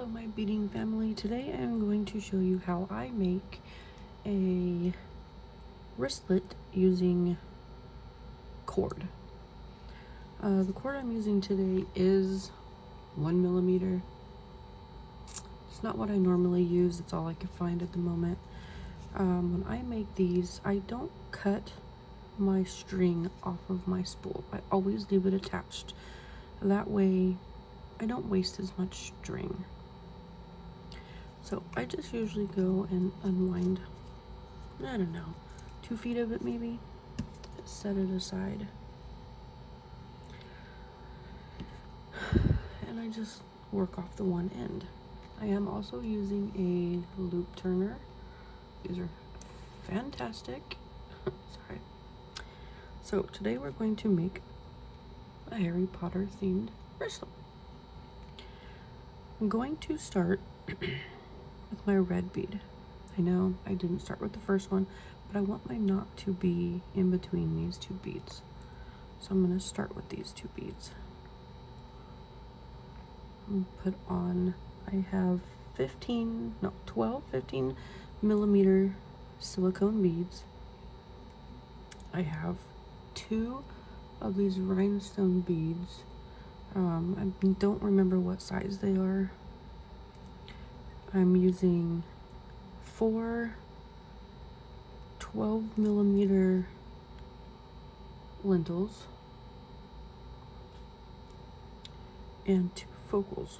my beading family, today I'm going to show you how I make a wristlet using cord. The cord I'm using today is 1mm. It's not what I normally use, it's all I can find at the moment. When I make these, I don't cut my string off of my spool. I always leave it attached. That way I don't waste as much string. So I just usually go and unwind, I don't know, 2 feet of it maybe, set it aside. And I just work off the one end. I am also using a loop turner. These are fantastic. Sorry. So today we're going to make a Harry Potter themed wristlet. I'm going to start with my red bead. I know I didn't start with the first one, but I want my knot to be in between these 2 beads. So I'm going to start with these 2 beads. I'm put on, I have 15mm silicone beads. I have 2 of these rhinestone beads. I don't remember what size they are. I'm using 4 12mm lentils and 2 focals.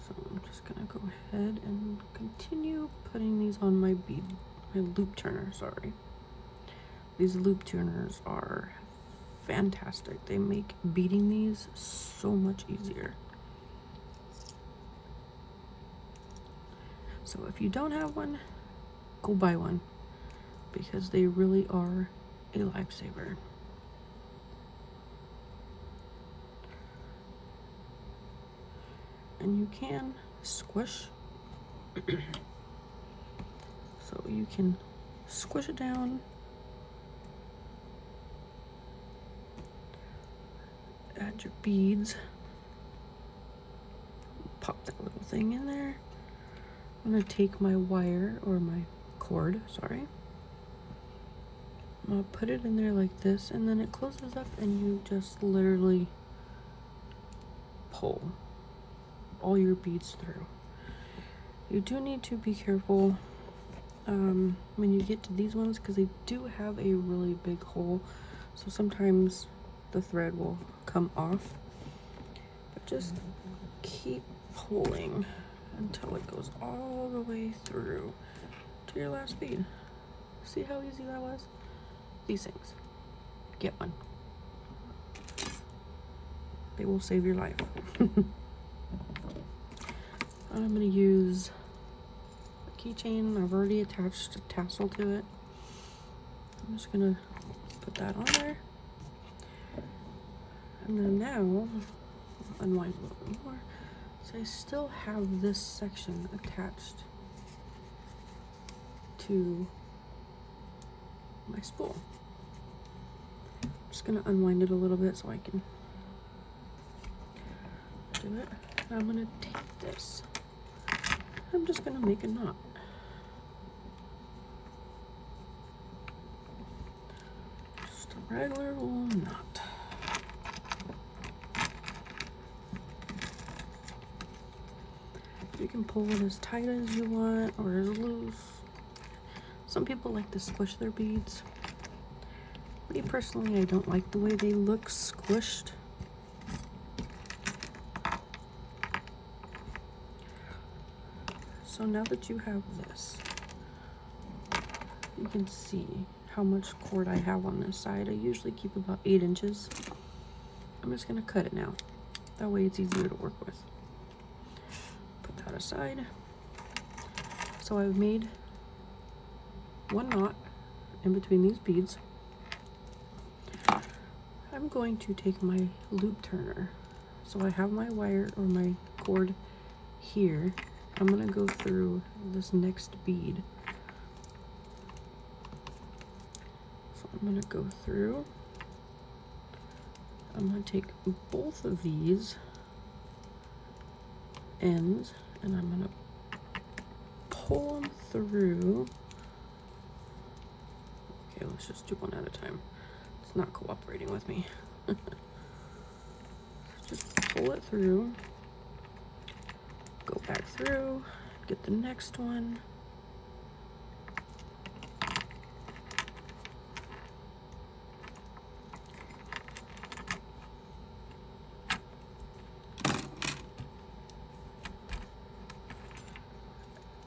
So I'm just gonna go ahead and continue putting these on my loop turner, sorry. These loop turners are fantastic. They make beading these so much easier. So if you don't have one, go buy one, because they really are a lifesaver. And you can squish, so you can squish it down, add your beads, pop that little thing in there. I'm gonna take my wire, or my cord, sorry. I'm gonna put it in there like this, and then it closes up and you just literally pull all your beads through. You do need to be careful when you get to these ones, because they do have a really big hole, so sometimes the thread will come off, but just keep pulling until it goes all the way through to your last bead. See how easy that was? These things, get one. They will save your life. I'm going to use a keychain. I've already attached a tassel to it. I'm just going to put that on there. And then now, unwind a little bit more. So I still have this section attached to my spool. I'm just going to unwind it a little bit so I can do it. And I'm going to take this. I'm just going to make a knot. Just a regular old knot. You can pull it as tight as you want or as loose. Some people like to squish their beads. Me personally, I don't like the way they look squished. So now that you have this, you can see how much cord I have on this side. I usually keep about 8 inches. I'm just going to cut it now. That way it's easier to work with. Put that aside. So I've made 1 knot in between these beads. I'm going to take my loop turner. So I have my wire, or my cord, here. I'm going to go through this next bead. So I'm going to go through I'm going to take both of these ends and I'm going to pull them through. Okay, let's just do one at a time. It's not cooperating with me. Just pull it through, go back through, get the next one.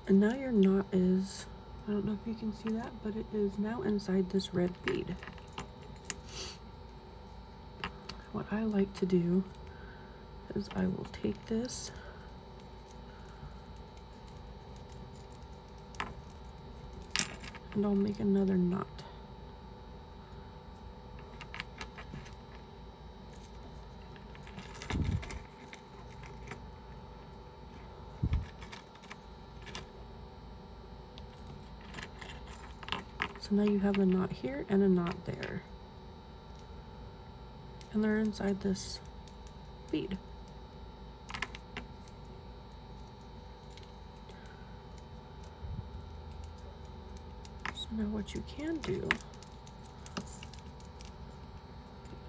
And now your knot is, I don't know if you can see that, but it is now inside this red bead. What I like to do is I will take this and I'll make another knot. So now you have a knot here and a knot there. And they're inside this bead. So now what you can do, you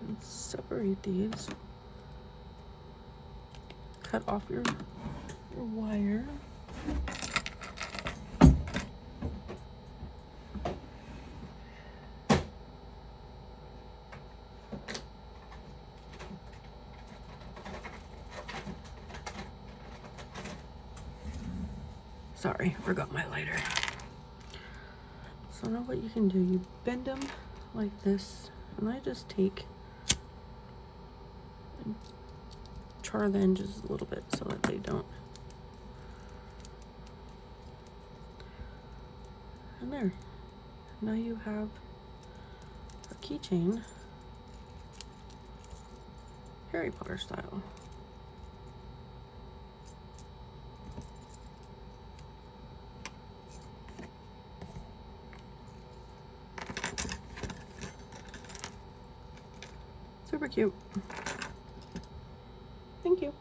can separate these, cut off your wire. Sorry, forgot my lighter. So now what you can do, you bend them like this, and I just take and char the edges a little bit so that they don't. And there. Now you have a keychain, Harry Potter style. Super cute. Thank you.